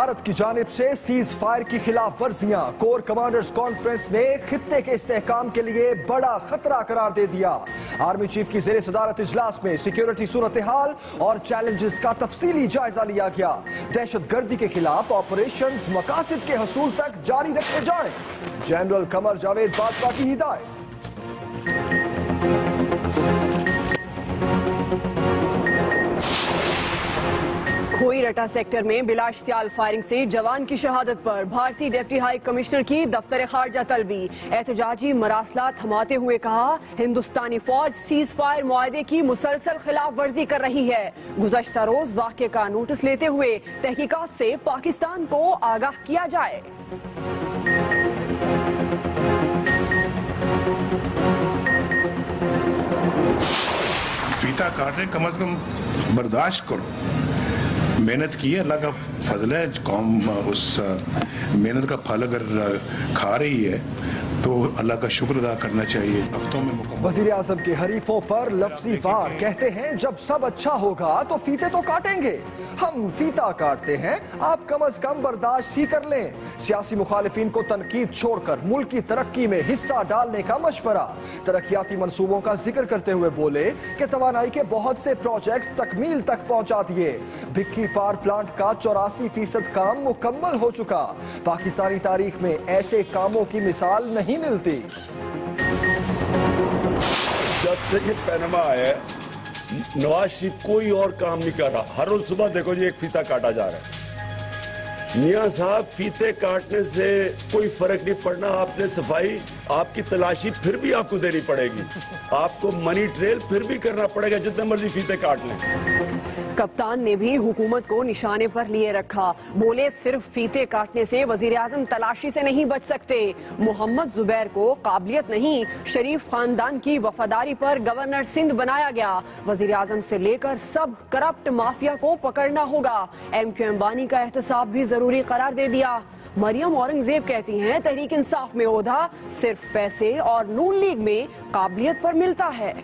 भारत की जानिब से सीज फायर की खिलाफ वर्जियां। कोर कमांडर्स कॉन्फ्रेंस ने खित्ते के इस्तेहकाम के लिए बड़ा खतरा करार दे दिया। आर्मी चीफ की जेर सदारत इजलास में सिक्योरिटी सूरत हाल और चैलेंजेस का तफसीली जायजा लिया गया। दहशतगर्दी के खिलाफ ऑपरेशन मकासद के हसूल तक जारी रखे जाएं। जनरल कमर जावेद बाजवा की हिदायत। खोई रटा सेक्टर में बिला इश्तियाल फायरिंग से जवान की शहादत पर भारतीय डिप्टी हाई कमिश्नर की दफ्तर खारजा तलबी। एहतजाजी मरासलात थमाते हुए कहा, हिंदुस्तानी फौज सीज फायर मुआहदे की मुसलसल खिलाफ वर्जी कर रही है। गुज़श्ता रोज वाक़े का नोटिस लेते हुए तहकीकात से पाकिस्तान को आगाह किया जाए। फीता काटने कम से कम बर्दाश्त करो। मेहनत की है, अल्लाह का फजल है। कौम उस मेहनत का फल अगर खा रही है तो अल्लाह का शुक्र अदा करना चाहिए। हफ्तों में वजीर आजम के हरीफों पर लफ्जी वार कहते हैं, जब सब अच्छा होगा तो फीते तो काटेंगे। हम फीता काटते हैं, आप कम अज कम बर्दाश्त ही कर लें। सियासी मुखालिफिन को तनकीद छोड़कर मुल्क की तरक्की में हिस्सा डालने का मशवरा। तरक्याती मंसूबों का जिक्र करते हुए बोले कि तवानाई के बहुत से प्रोजेक्ट तकमील तक पहुंचा दिए। भिक्की पावर प्लांट का 84% काम मुकम्मल हो चुका। पाकिस्तानी तारीख में ऐसे कामों की मिसाल नहीं मिलती। जब से ये पैनमा है, नवाज शरीफ कोई और काम नहीं कर रहा। हर रोज सुबह देखो जी एक फीता काटा जा रहा है। मियां साहब, फीते काटने से कोई फर्क नहीं पड़ना। आपने सफाई, आपकी तलाशी फिर भी आपको देनी पड़ेगी। आपको मनी ट्रेल फिर भी करना पड़ेगा, जितने मर्जी फीते काट लें। कप्तान ने भी हुकूमत को निशाने पर लिए रखा। बोले, सिर्फ फीते काटने से वजीर आजम तलाशी से नहीं बच सकते। मोहम्मद जुबैर को काबिलियत नहीं, शरीफ खानदान की वफादारी पर गवर्नर सिंध बनाया गया। वजीर आजम से लेकर सब करप्ट माफिया को पकड़ना होगा। MQ अंबानी का एहतसाब भी जरूरी करार दे दिया। मरियम औरंगजेब कहती हैं, तहरीक इंसाफ में ओहदा सिर्फ पैसे और नून लीग में काबिलियत पर मिलता है।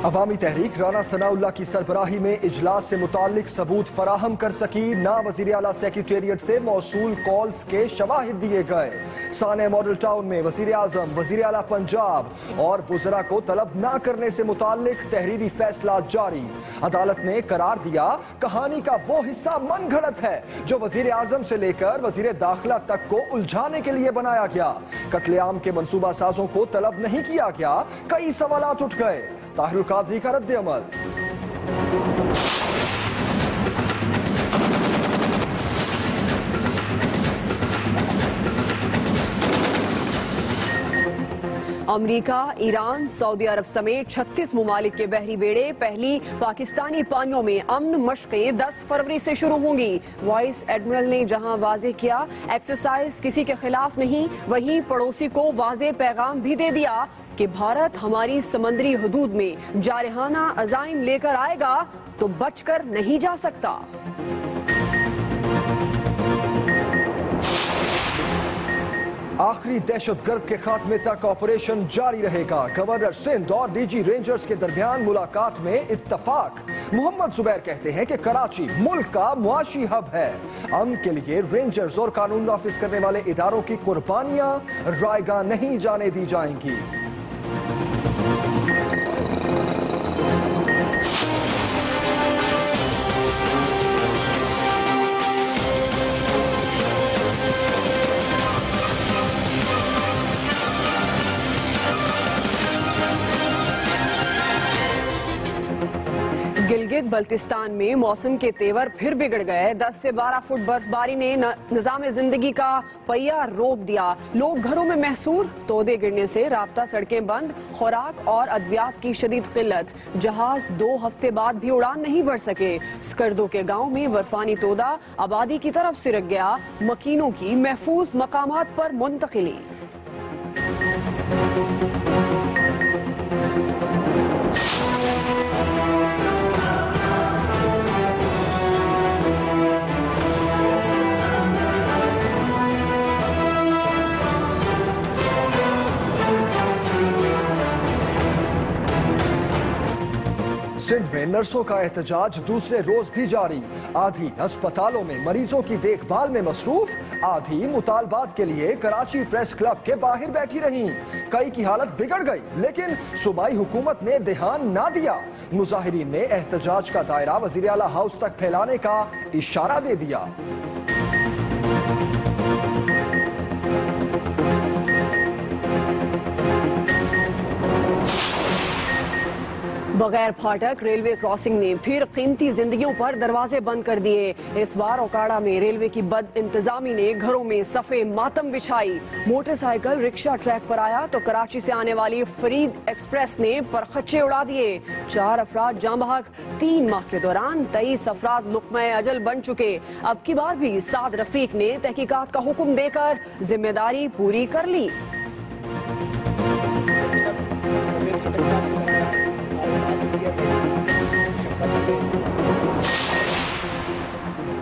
अवामी तहरीक राना सनाउल्लाह की सरबराही में इजलास से मुतालिक सबूत फराहम कर सकी। ना वजीर आला सेक्रेटेरिएट से मौसूल कॉल्स के शवाहिद दिए गए। साने मॉडल टाउन में वजीर आजम, वजीर आला पंजाब और वुज़रा को तलब ना करने से मुतालिक तहरीरी फैसला जारी। अदालत ने करार दिया, कहानी का वो हिस्सा मन घड़त है जो वजीर आजम से लेकर वजीर दाखिला तक को उलझाने के लिए बनाया गया। कत्लेआम के मंसूबा साजों को तलब नहीं किया गया। कई सवालात उठ गए। ताहिरुल कादरी का रद्द अमल। अमेरिका, ईरान, सऊदी अरब समेत 36 मुमालिक के बहरी बेड़े पहली पाकिस्तानी पानियों में अमन मशकें 10 फरवरी से शुरू होंगी। वाइस एडमिरल ने जहां वाजे किया, एक्सरसाइज किसी के खिलाफ नहीं, वहीं पड़ोसी को वाजे पैगाम भी दे दिया कि भारत हमारी समंदरी हदूद में जारहाना अज़ाइम लेकर आएगा तो बचकर नहीं जा सकता। आखिरी दहशतगर्द के खात्मे तक ऑपरेशन जारी रहेगा। गवर्नर सिंध और DG रेंजर्स के दरमियान मुलाकात में इत्तफाक। मोहम्मद जुबैर कहते हैं कि कराची मुल्क का मुआशी हब है। अमन के लिए रेंजर्स और कानून नाफिज करने वाले इदारों की कुर्बानियां रायगा नहीं जाने दी जाएंगी। गिलगित बल्तिस्तान में मौसम के तेवर फिर बिगड़ गए। 10 से 12 फुट बर्फबारी ने निजाम जिंदगी का पहिया रोक दिया। लोग घरों में महसूर, तोदे गिरने से राब्ता सड़कें बंद, खुराक और अद्वियात की शदीद किल्लत। जहाज 2 हफ्ते बाद भी उड़ान नहीं भर सके। स्कर्दो के गांव में बर्फानी तोदा आबादी की तरफ सिरक गया। मकीनों की महफूज मकामात पर मुंतकिली। सिंध में नर्सों का एहतजाज दूसरे रोज भी जारी। आधी अस्पतालों में मरीजों की देखभाल में मसरूफ, आधी मुतालबात के लिए कराची प्रेस क्लब के बाहर बैठी रहीं। कई की हालत बिगड़ गई, लेकिन सूबाई हुकूमत ने ध्यान ना दिया। मुजाहिरीन ने एहतजाज का दायरा वजीर आला हाउस तक फैलाने का इशारा दे दिया। बगैर फाटक रेलवे क्रॉसिंग ने फिर कीमती जिंदगियों पर दरवाजे बंद कर दिए। इस बार ओकाड़ा में रेलवे की बद इंतजामी ने घरों में सफे मातम बिछाई। मोटरसाइकिल रिक्शा ट्रैक पर आया तो कराची से आने वाली फरीद एक्सप्रेस ने परखच्चे उड़ा दिए। 4 अफराद जाँ बहक। 3 माह के दौरान 23 अफराद लुक़्मा अजल बन चुके। अब की बार भी साद रफीक ने तहकीकात का हुक्म देकर जिम्मेदारी पूरी कर ली।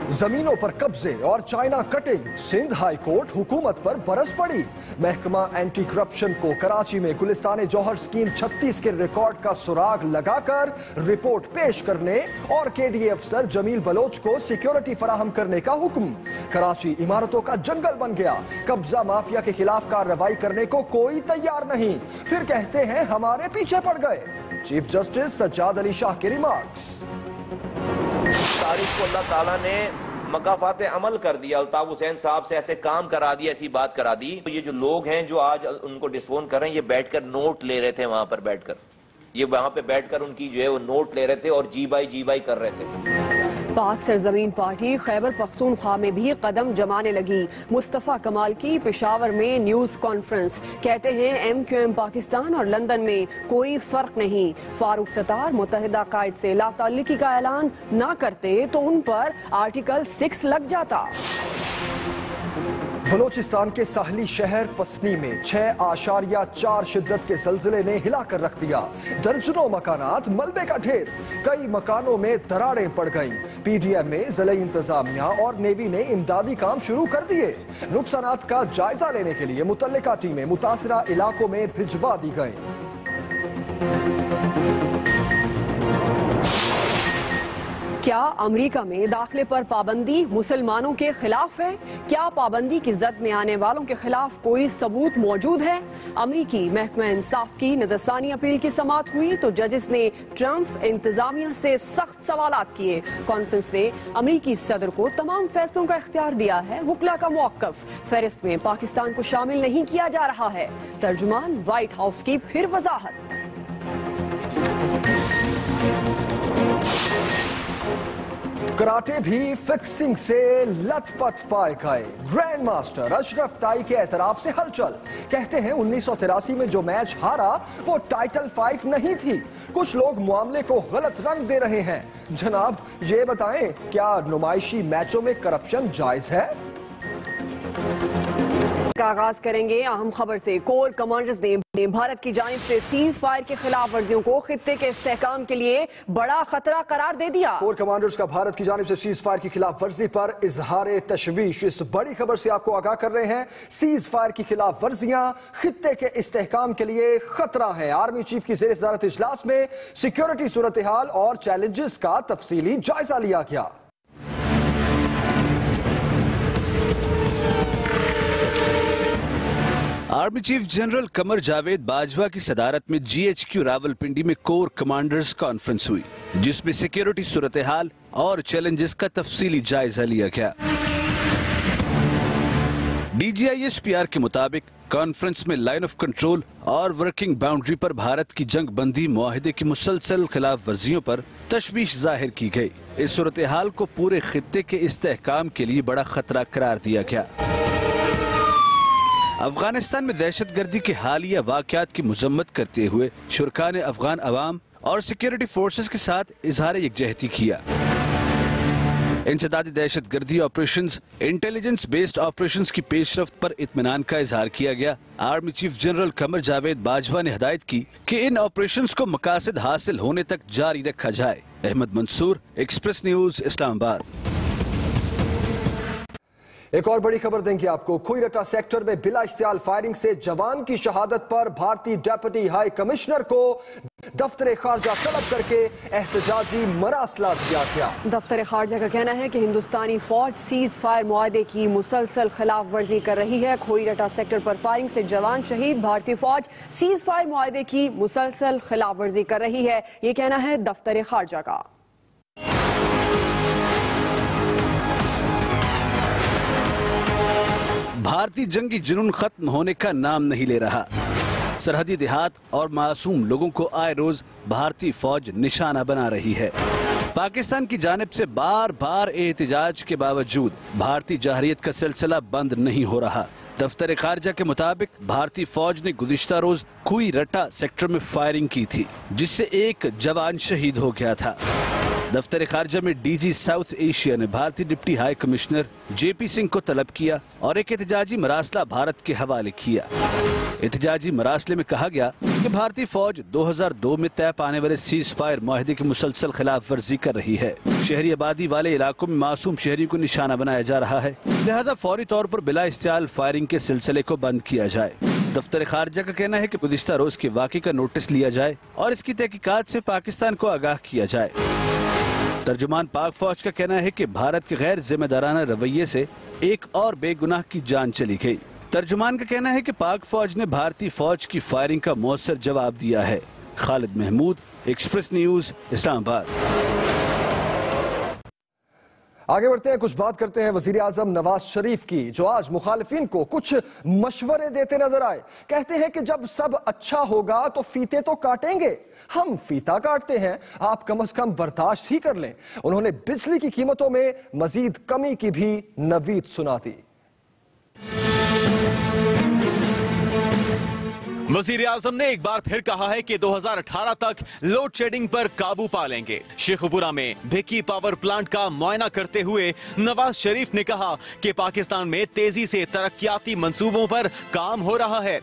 जमीनों पर कब्जे और China cutting, Sindh high court हुकूमत पर बरस पड़ी। महकमा एंटी करप्शन को कराची में गुलिस्तान जौहर स्कीम 36 के रिकॉर्ड का सुराग लगाकर रिपोर्ट पेश करने और केडीए अफसर जमील बलोच को सिक्योरिटी फराहम करने का हुक्म। कराची इमारतों का जंगल बन गया। कब्जा माफिया के खिलाफ कार्रवाई करने को कोई तैयार नहीं, फिर कहते हैं हमारे पीछे पड़ गए। चीफ जस्टिस सज्जाद अली शाह के रिमार्क्स। तारीख को अल्लाह ताला ने मकाफात अमल कर दिया। अल्ताफ हुसैन साहब से ऐसे काम करा दिया, ऐसी बात करा दी। तो ये जो लोग हैं जो आज उनको डिसोन कर रहे हैं, ये बैठकर नोट ले रहे थे वहां पर बैठकर, ये वहां पे बैठकर उनकी जो है वो नोट ले रहे थे और जी बाई कर रहे थे। पाक सरजमीन पार्टी खैबर पख्तूनख्वा में भी कदम जमाने लगी। मुस्तफा कमाल की पेशावर में न्यूज कॉन्फ्रेंस। कहते हैं MQM पाकिस्तान और लंदन में कोई फर्क नहीं। फारूक सत्तार मुत्तहिदा कायद से लाताल्लुकी का ऐलान ना करते तो उन पर आर्टिकल 6 लग जाता। बलोचिस्तान के साहली शहर पसनी में 6.4 शिद्दत के ज़लज़ले ने हिलाकर रख दिया। दर्जनों मकानात मलबे का ढेर, कई मकानों में दरारें पड़ गईं। PDM में ज़िला इंतजामिया और नेवी ने इमदादी काम शुरू कर दिए। नुकसानात का जायजा लेने के लिए मुतल्लिका टीमें मुतासिरा इलाकों में भिजवा दी गईं। क्या अमेरिका में दाखिले पर पाबंदी मुसलमानों के खिलाफ है? क्या पाबंदी की जद में आने वालों के खिलाफ कोई सबूत मौजूद है? अमरीकी महकमा इंसाफ की नजरसानी अपील की समाअत हुई तो जजिस ने ट्रंप इंतजामिया से सख्त सवालात किए। कॉन्फ्रेंस ने अमरीकी सदर को तमाम फैसलों का इख्तियार दिया है। वुकला का मौक़िफ़, फहरिस्त में पाकिस्तान को शामिल नहीं किया जा रहा है। तर्जुमान व्हाइट हाउस की फिर वजाहत। कराटे भी फिक्सिंग से लथपथ पाए गए। ग्रैंड मास्टर अशरफ ताई के एतराफ से हलचल। कहते हैं 1983 में जो मैच हारा वो टाइटल फाइट नहीं थी। कुछ लोग मामले को गलत रंग दे रहे हैं। जनाब ये बताएं, क्या नुमाइशी मैचों में करप्शन जायज है? का आगाज करेंगे अहम खबर से। कोर कमांडर्स ने भारत की जानिब से सीज फायर के खिलाफ वर्जियों को खित्ते के इस्तेहकाम के लिए बड़ा खतरा करार दे दिया। कोर कमांडर्स का भारत की जानिब से सीज फायर की खिलाफ वर्जी पर इजहार तशवीश। इस बड़ी खबर से आपको आगाह कर रहे हैं। सीज फायर की खिलाफ वर्जियां खित्ते के इस्तेहकाम के लिए खतरा है। आर्मी चीफ की ज़ेर सदारत इजलास में सिक्योरिटी सूरत हाल और चैलेंजेस का तफसीली जायजा लिया गया। Army chief general Qamar Javed Bajwa की सदारत में GHQ रावलपिंडी में कोर कमांडर्स कॉन्फ्रेंस हुई, जिसमें सिक्योरिटी सूरत हाल और चैलेंजेस का तफसीली जायजा लिया गया। DGISPR के मुताबिक कॉन्फ्रेंस में लाइन ऑफ कंट्रोल और वर्किंग बाउंड्री पर भारत की जंग बंदी मुआहदे की मुसलसल खिलाफ वर्जियों पर तशवीश जाहिर की गई। इस सूरत हाल को पूरे खित्ते के इस्तेहकाम के लिए बड़ा खतरा करार दिया गया। अफगानिस्तान में दहशतगर्दी के हालिया वाकयात की मजम्मत करते हुए शुरका ने अफगान अवाम और सिक्योरिटी फोर्सेस के साथ इजहार यकजहती किया। इंसदादी दहशतगर्दी ऑपरेशंस, इंटेलिजेंस बेस्ड ऑपरेशंस की पेशरफ्त पर इत्मीनान का इजहार किया गया। Army chief general Qamar Javed Bajwa ने हिदायत की कि इन ऑपरेशंस को मकासद हासिल होने तक जारी रखा जाए। Ahmad Mansoor, Express News, Islamabad. एक और बड़ी खबर देंगे आपको। खुईरटा सेक्टर में बिला इश्तियाल फायरिंग से जवान की शहादत पर भारतीय डेप्यूटी हाई कमिश्नर को दफ्तर खारजा तलब करके एहतजाजी मरासला दिया गया। दफ्तर खारजा का कहना है कि हिंदुस्तानी फौज सीज फायर मुआहदे की मुसलसल खिलाफ वर्जी कर रही है। खुईरटा सेक्टर पर फायरिंग से जवान शहीद, भारतीय फौज सीज फायर मुआहदे की मुसलसल खिलाफ वर्जी कर रही है, ये कहना है दफ्तर खारजा का। भारतीय जंगी जुनून खत्म होने का नाम नहीं ले रहा। सरहदी देहात और मासूम लोगों को आए रोज भारतीय फौज निशाना बना रही है। पाकिस्तान की जानिब से बार बार एहतजाज के बावजूद भारतीय जहरियत का सिलसिला बंद नहीं हो रहा। दफ्तर खारजा के मुताबिक भारतीय फौज ने गुज़िश्ता रोज खुईरटा सेक्टर में फायरिंग की थी, जिससे एक जवान शहीद हो गया था। दफ्तर खारजा में डीजी साउथ एशिया ने भारतीय deputy high commissioner JP Singh को तलब किया और एक एहतजाजी मरासला भारत के हवाले किया। एहतजाजी मरासले में कहा गया कि भारतीय फौज 2002 में तय पाने वाले सीज फायर मुआहदे की मुसलसल खिलाफ वर्जी कर रही है। शहरी आबादी वाले इलाकों में मासूम शहरियों को निशाना बनाया जा रहा है, लिहाजा फौरी तौर पर बिला इस्तेमाल फायरिंग के सिलसिले को बंद किया जाए। दफ्तर खारजा का कहना है कि गुज़िश्ता रोज के वाक़े का नोटिस लिया जाए और इसकी तहकीकात से पाकिस्तान को आगाह किया जाए। तर्जुमान पाक फौज का कहना है कि भारत के गैर जिम्मेदाराना रवैये से एक और बेगुनाह की जान चली गई। तर्जुमान का कहना है कि पाक फौज ने भारतीय फौज की फायरिंग का मौसर जवाब दिया है। Khalid Mahmood, Express News, Islamabad. आगे बढ़ते हैं, कुछ बात करते हैं वजीर आजम नवाज शरीफ की, जो आज मुखालिफिन को कुछ मशवरे देते नजर आए। कहते हैं कि जब सब अच्छा होगा तो फीते तो काटेंगे, हम फीता काटते हैं, आप कम से कम बर्दाश्त ही कर लें। उन्होंने बिजली की कीमतों में मजीद कमी की भी नवीद सुना दी। वजीर आजम ने एक बार फिर कहा है कि 2018 तक लोड शेडिंग पर काबू पा लेंगे। शेखुपुरा में भिक्की पावर प्लांट का मुआयना करते हुए नवाज शरीफ ने कहा कि पाकिस्तान में तेजी से तरक्याती मंसूबों पर काम हो रहा है।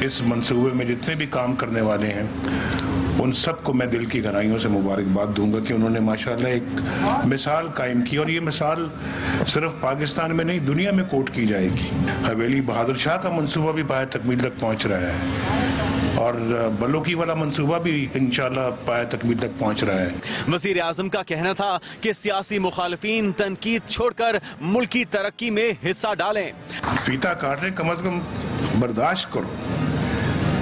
इस मंसूबे में जितने भी काम करने वाले हैं उन सबको मैं दिल की गहराइयों से मुबारकबाद दूंगा कि उन्होंने माशाल्लाह एक मिसाल कायम की, और ये मिसाल सिर्फ पाकिस्तान में नहीं दुनिया में कोट की जाएगी। हवेली बहादुर शाह का मंसूबा भी पाया तकमील तक पहुंच रहा है और बलोकी वाला मंसूबा भी इंशाल्लाह पाया तकमील तक पहुंच रहा है। वजीर आजम का कहना था कि सियासी मुखालिफिन तनकीद छोड़कर मुल्की तरक्की में हिस्सा डालें। फीता काट रहे, कम से कम बर्दाश्त करो,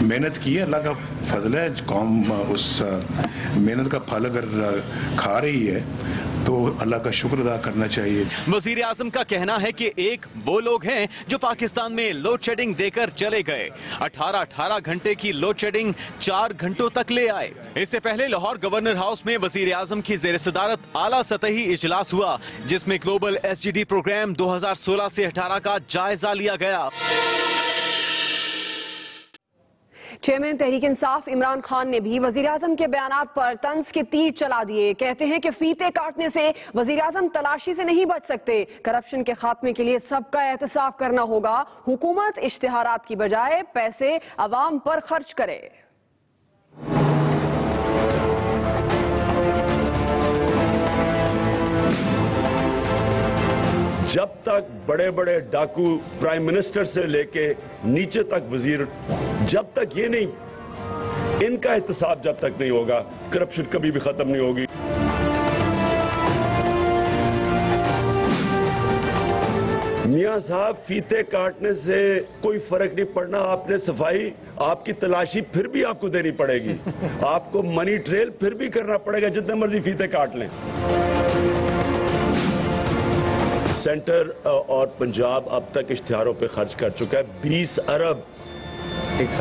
मेहनत की है, अल्लाह का फजल है। कौम उस मेहनत का फल अगर खा रही है तो अल्लाह का शुक्र अदा करना चाहिए। वजीर आजम का कहना है कि एक वो लोग हैं जो पाकिस्तान में लोड शेडिंग देकर चले गए, 18 घंटे की लोड शेडिंग 4 घंटों तक ले आए। इससे पहले लाहौर गवर्नर हाउस में वजीर आजम की जेर सदारत आला सतही इजलास हुआ, जिसमें ग्लोबल SGD प्रोग्राम 2016 से 18 का जायजा लिया गया। चेयरमैन तहरीक इंसाफ इमरान खान ने भी वजीर आजम के बयानात पर तंज के तीर चला दिए। कहते हैं कि फीते काटने से वजीर आजम तलाशी से नहीं बच सकते, करप्शन के खात्मे के लिए सबका एहतसाब करना होगा। हुकूमत इश्तिहारात की बजाय पैसे अवाम पर खर्च करे। जब तक बड़े बड़े डाकू प्राइम मिनिस्टर से लेके नीचे तक वजीर, जब तक ये नहीं, इनका एहतसाब जब तक नहीं होगा, करप्शन कभी भी खत्म नहीं होगी। मियां साहब, फीते काटने से कोई फर्क नहीं पड़ना। आपने सफाई, आपकी तलाशी फिर भी आपको देनी पड़ेगी, आपको मनी ट्रेल फिर भी करना पड़ेगा, जितने मर्जी फीते काट लें। सेंटर और पंजाब अब तक इश्तिहारों पे खर्च कर चुका है 20 अरब।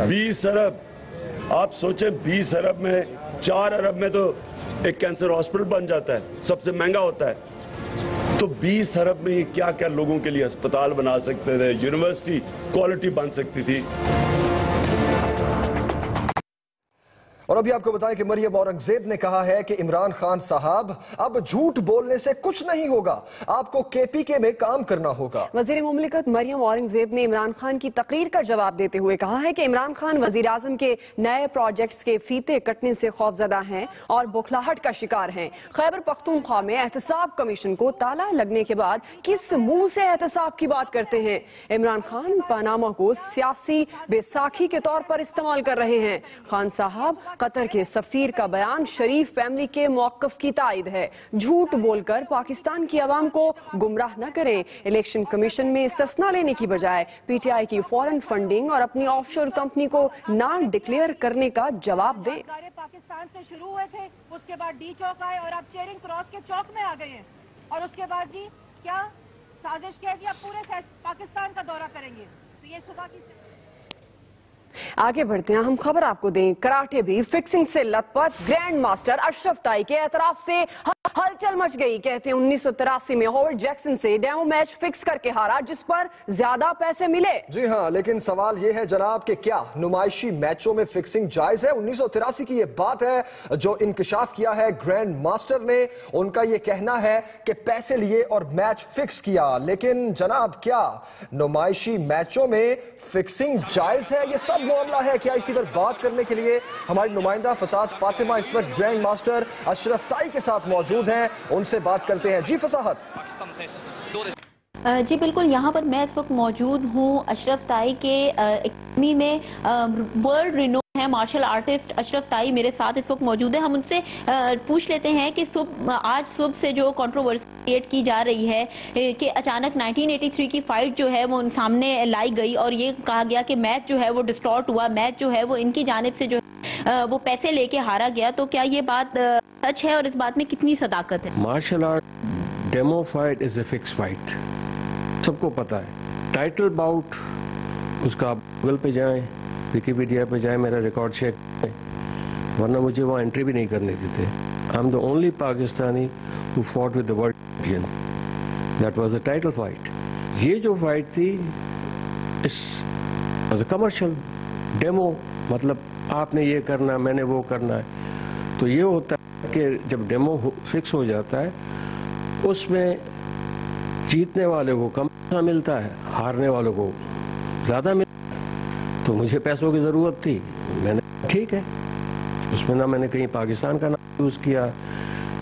20 अरब, आप सोचें 20 अरब में 4 अरब में तो एक कैंसर हॉस्पिटल बन जाता है, सबसे महंगा होता है। तो 20 अरब में क्या क्या लोगों के लिए अस्पताल बना सकते थे, यूनिवर्सिटी क्वालिटी बन सकती थी। और अभी आपको बताएं कि मरियम औरंगजेब ने कहा है कि इमरान खान साहब अब झूठ बोलने से कुछ नहीं होगा, आपको केपीके में काम करना होगा। वजीर मुमलिकत मरियम औरंगजेब ने इमरान खान की तकरीर का जवाब देते हुए कहा है कि इमरान खान वजीर आजम के नए प्रोजेक्ट्स के फीते कटने से खौफजदा हैं और बौखलाहट का शिकार हैं। खैबर पख्तूनख्वा में एहतसाब कमीशन को ताला लगने के बाद किस मुंह से एहतसाब की बात करते हैं। इमरान खान पनामा को सियासी बैसाखी के तौर पर इस्तेमाल कर रहे हैं। खान साहब कतर के सफीर का बयान शरीफ फैमिली के मौक़िफ़ की तायद है। झूठ बोलकर पाकिस्तान की आवाम को गुमराह न करें। इलेक्शन कमीशन में इस्तिस्ना लेने की बजाय पीटीआई की फॉरेन फंडिंग और अपनी ऑफशोर कंपनी को ना डिक्लेयर करने का जवाब दें। पाकिस्तान से शुरू हुए थे, उसके बाद डी चौक आए और अब चेरिंग क्रॉस के चौक में आ गए हैं। और उसके बाद जी क्या साजिश कह दी, अब पूरे पाकिस्तान का दौरा करेंगे। तो ये सुबह की आगे बढ़ते हैं, हम खबर आपको दें। कराटे भी फिक्सिंग से लथपथ ग्रैंड मास्टर अशरफ ताई के एतराफ से हलचल मच गई। कहते हैं 1983 में हॉवर्ड जैक्सन से डेमो मैच फिक्स करके हारा, जिस पर ज्यादा पैसे मिले। जी हाँ, लेकिन सवाल यह है जनाब कि क्या नुमाइशी मैचों में फिक्सिंग जायज है? 1983 की यह बात है जो इंकशाफ किया है ग्रैंड मास्टर ने। उनका यह कहना है कि पैसे लिए और मैच फिक्स किया, लेकिन जनाब क्या नुमाइशी मैचों में फिक्सिंग जायज है? यह सब मामला है क्या? इसी पर बात करने के लिए हमारी नुमाइंदा फसाद फातिमा इस वक्त ग्रैंड मास्टर अशरफ ताई के साथ मौजूद हैं, उनसे बात करते हैं। जी फसाहत। जी बिल्कुल, यहाँ पर मैं इस वक्त मौजूद हूँ अशरफ ताई के एकेडमी में। वर्ल्ड रिनो है मार्शल आर्टिस्ट अशरफ ताई मेरे साथ इस वक्त मौजूद है। हम उनसे पूछ लेते हैं कि आज सुबह से जो कंट्रोवर्सी क्रिएट की जा रही है कि अचानक 1983 की फाइट जो है वो सामने लाई गई और ये कहा गया कि मैच जो है वो डिस्टॉर्ट हुआ, मैच जो है वो इनकी जानिब से जो है वो पैसे लेके हारा गया। तो क्या ये बात सच है और इस बात में कितनी सदाकत है? Martial art demo fight is a fix fight, सबको पता है। टाइटल बाउट उसका आप गूगल पे जाएं, विकिपीडिया पे जाएं, मेरा रिकॉर्ड चेक करें, वरना मुझे वहाँ एंट्री भी नहीं करने देते। I am the only Pakistani who fought with the world champion, that was the title fight. ये जो फाइट थी इस वाज अ कमर्शियल डेमो, मतलब आपने ये करना, मैंने वो करना है। तो ये होता है कि जब डेमो फिक्स हो जाता है उसमें जीतने वाले को कम पैसा मिलता है, हारने वालों को ज्यादा मिलता है। तो मुझे पैसों की जरूरत थी, मैंने ठीक है, उसमें ना मैंने कहीं पाकिस्तान का नाम यूज किया,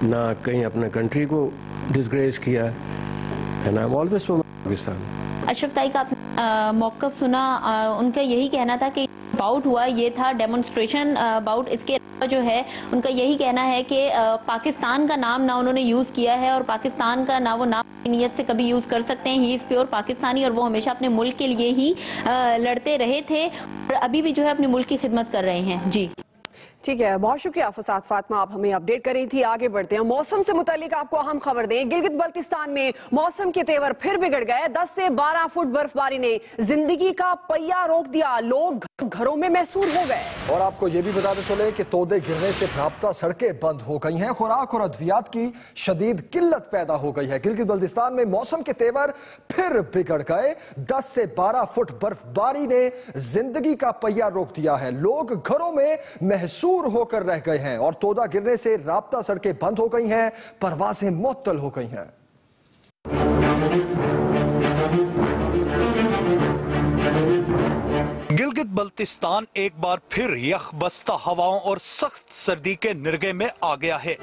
ना कहीं अपने कंट्री को डिसग्रेस किया, and I am always for Pakistan. Ashraf ताई का मौक़िफ़ सुना, उनका यही कहना था कि बाउट हुआ ये था डेमोन्स्ट्रेशन बाउट। इसके अलावा जो है उनका यही कहना है कि पाकिस्तान का नाम ना उन्होंने यूज किया है और पाकिस्तान का ना वो नाम नीयत से कभी यूज कर सकते हैं। ही इज प्योर पाकिस्तानी और वो हमेशा अपने मुल्क के लिए ही लड़ते रहे थे और अभी भी जो है अपने मुल्क की खिदमत कर रहे हैं। जी ठीक है, बहुत शुक्रिया फसाद फातिमा, आप हमें अपडेट कर रही थी। आगे बढ़ते हैं, मौसम से मुतालिक आपको अहम खबर दें। गिलगित बल्तिस्तान में मौसम के तेवर फिर बिगड़ गए। 10 से 12 फुट बर्फबारी ने जिंदगी का पहिया रोक दिया, लोग घरों में महसूर हो गए। और आपको ये भी बताते चले कि तोदे गिरने से राब्ता सड़कें बंद हो गई हैं, खुराक और अद्वियात की शदीद किल्लत पैदा हो गई है। गिलगित बल्तिस्तान में मौसम के तेवर फिर बिगड़ गए। 10 से 12 फुट बर्फबारी ने जिंदगी का पहिया रोक दिया है, लोग घरों में महसूर होकर रह गए हैं और तोदा गिरने से राब्ता सड़कें बंद हो गई हैं, परवाजें मुअत्तल हो गई हैं। गिलगित बल्तिस्तान एक बार फिर यखबस्ता हवाओं और सख्त सर्दी के निर्गे में आ गया है।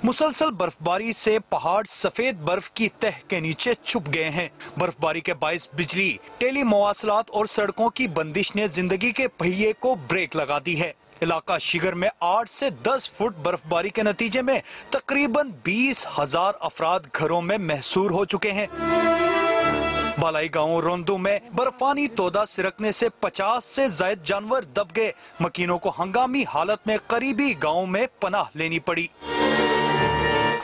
मुसलसल बर्फबारी से पहाड़ सफेद बर्फ की तह के नीचे छुप गए हैं। बर्फबारी के बाइस बिजली, टेली मवासलात और सड़कों की बंदिश ने जिंदगी के पहिए को ब्रेक लगा दी है। इलाका शिगर में 8 से 10 फुट बर्फबारी के नतीजे में तकरीबन 20,000 अफराद घरों में महसूर हो चुके हैं। बालाई गांव रोंदू में बर्फानी तोदा सिरकने से 50 से ज्यादा जानवर दब गए। मकीनों को हंगामी हालत में करीबी गांव में पनाह लेनी पड़ी।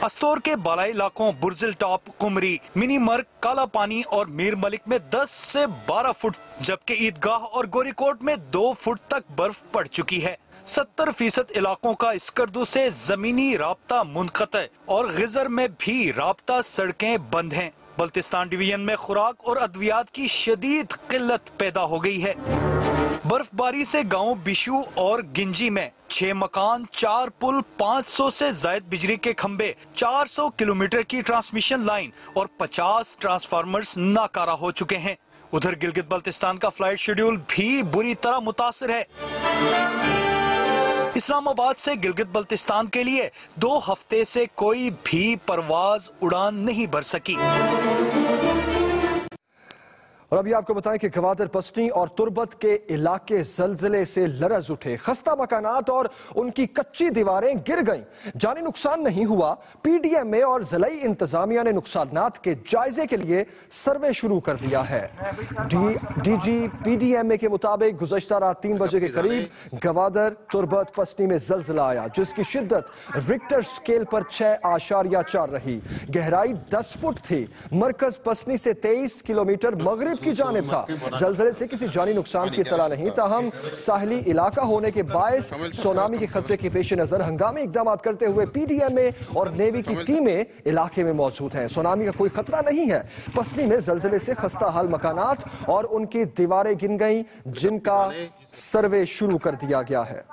अस्तौर के बालाई इलाकों बुर्जिल टॉप, कुमरी, मिनी मर्ग, काला पानी और मीर मलिक में 10 से 12 फुट, जबकि ईदगाह और गोरीकोट में 2 फुट तक बर्फ पड़ चुकी है। 70% इलाकों का स्कर्दू से जमीनी राब्ता मुनक़ता और गिजर में भी राब्ता सड़कें बंद हैं। बल्तिस्तान डिवीजन में खुराक और अद्वियात की शदीद किल्लत पैदा हो गई है। बर्फबारी से गांव बिशु और गिंजी में 6 मकान, 4 पुल, 500 से ज्यादा बिजली के खंभे, 400 किलोमीटर की ट्रांसमिशन लाइन और 50 ट्रांसफार्मर्स नाकारा हो चुके हैं। उधर गिलगित बल्तिस्तान का फ्लाइट शेड्यूल भी बुरी तरह मुतासिर है। इस्लामाबाद से गिलगित बल्तिस्तान के लिए 2 हफ्ते से कोई भी परवाज उड़ान नहीं भर सकी। और अभी आपको बताएं कि गवादर पसनी और तुर्बत के इलाके जलजिले से लरज उठे। खस्ता मकानात और उनकी कच्ची दीवारें गिर गईं। जानी नुकसान नहीं हुआ। पीडीएमए और जिलाई इंतजामिया ने नुकसानात के जायजे के लिए सर्वे शुरू कर दिया है। डीजी पीडीएमए के मुताबिक गुज़श्ता रात 3 बजे के करीब गवादर तुर्बत पसनी में जलजिला आया, जिसकी शिद्दत रिक्टर स्केल पर 6.4 रही। गहराई 10 फुट थी। मरकज पसनी से 23 किलोमीटर मगरिब की जानिब था। जलजले से किसी जानी नुकसान की इत्तला नहीं, ताहम साहली इलाका होने के बायस सुनामी के खतरे के पेश नजर हंगामी इकदाम करते हुए पीडीएमए और नेवी की टीमें इलाके में मौजूद हैं। सुनामी का कोई खतरा नहीं है। पसनी में जलजले से खस्ता हाल मकानात और उनकी दीवारें गिर गईं, जिनका सर्वे शुरू कर दिया गया है।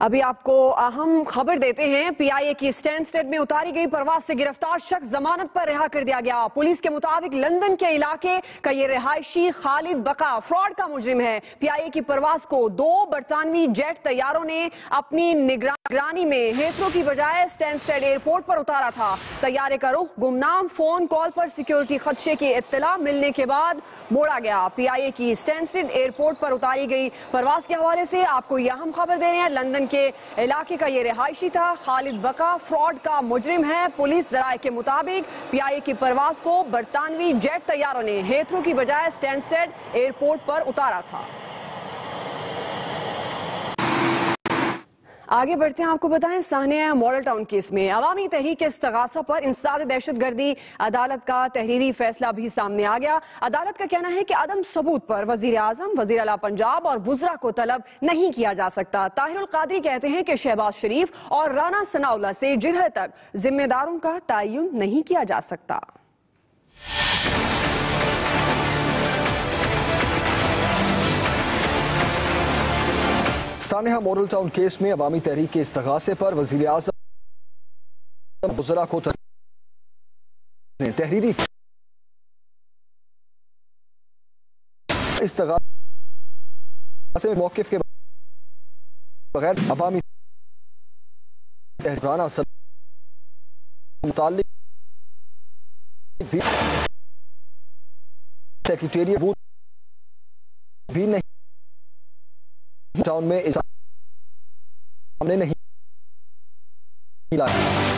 अभी आपको अहम खबर देते हैं। पीआईए की स्टैनस्टेड में उतारी गई परवाज से गिरफ्तार शख्स जमानत पर रिहा कर दिया गया। पुलिस के मुताबिक लंदन के इलाके का ये रिहायशी खालिद बका फ्रॉड का मुजरिम है। पीआईए की परवाज को 2 बरतानवी जेट तैयारों ने अपनी निगरानी में हेथरो की बजाय स्टैनस्टेड एयरपोर्ट पर उतारा था। तैयारे का रुख गुमनाम फोन कॉल पर सिक्योरिटी खदशे की इत्तला मिलने के बाद मोड़ा गया। पीआईए की स्टैनस्टेड एयरपोर्ट पर उतारी गई परवाज के हवाले से आपको यह अहम खबर दे रहे हैं। लंदन के इलाके का ये रिहायशी था। खालिद बका फ्रॉड का मुजरिम है। पुलिस जराये के मुताबिक पीआईए की परवाज को बरतानवी जेट तैयारों ने हेथरो की बजाय स्टैनस्टेड एयरपोर्ट पर उतारा था। आगे बढ़ते हैं, आपको बताएं सानिया मॉडल टाउन केस में अवामी तहरीक के इस्तगासा पर इंसदाद दहशतगर्दी अदालत का तहरीरी फैसला भी सामने आ गया। अदालत का कहना है कि अदम सबूत पर वजीर आजम, वजीर आला पंजाब और वुज़रा को तलब नहीं किया जा सकता। ताहिरुल कादरी कहते हैं कि शहबाज शरीफ और राना सनाउल्लाह से जिरह तक जिम्मेदारों का तयन नहीं किया जा सकता। सानिया मॉडल टाउन केस में अवामी तहरीक के इस्तगासे पर वजीर आज़म वुज़रा को तहरीरी इस्तगासे में मौक़िफ़ के बगैर अवामी राना मुताल्लिक़ भी सेक्रेटेरिएट भी नहीं टाउन में सामने नहीं लाया।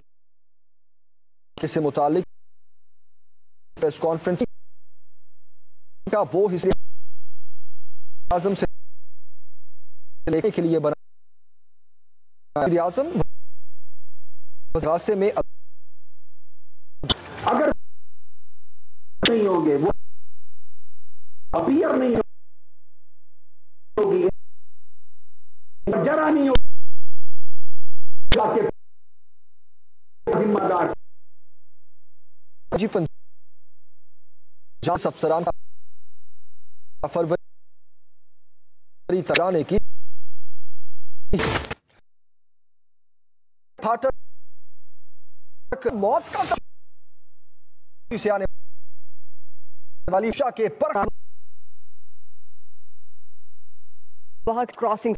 किससे मुतालिक प्रेस कॉन्फ्रेंस का वो हिस्से आजम से लेने के लिए बना आजम रास्ते में अगर नहीं होंगे वो अपीयर नहीं होगी, जरा नहीं होगी जिम्मेदार जी पंजाब अफसरान का फरवरी तराने की फाटक मौत का से आने वाली शाह के पर बहुत क्रॉसिंग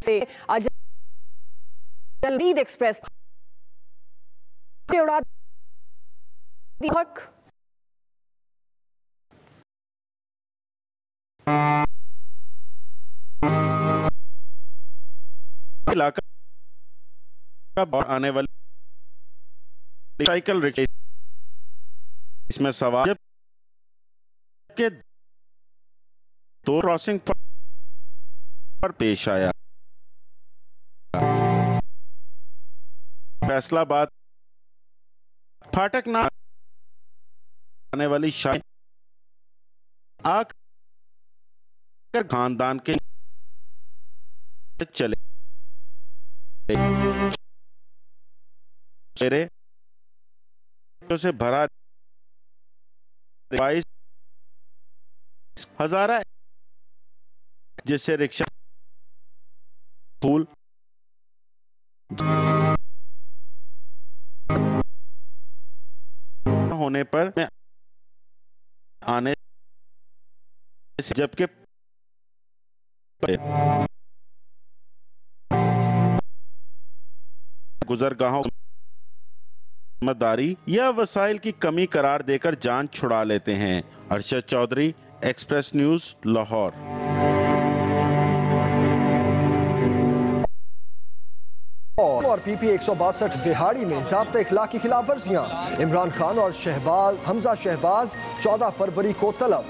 से जलदीद एक्सप्रेस उड़ा इलाका आने वाली साइकिल रिक्शा इसमें सवार के 2 क्रॉसिंग पर पेश आया। फैसलाबाद फाटक ना आने वाली शाह आकर खानदान के चले से भरा 22,000 जिससे रिक्शा फूल होने पर आने जबकि गुजरगाहों मदारी या वसाइल की कमी करार देकर जान छुड़ा लेते हैं। Arshad Chaudhry, Express News, Lahore. और पीपी 162 विहाड़ी में ज़ाब्ता इखलाक की खिलाफ वर्जियां। इमरान खान और हमजा शहबाज 14 फरवरी को तलब।